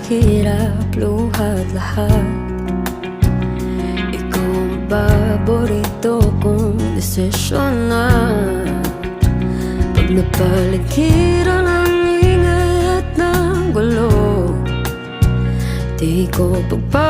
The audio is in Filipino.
hirap, luha't lahat. Ikaw ang paborito kong desisyon na pag napaligiran ng ingay at ng gulo, di ko pagpapaligiran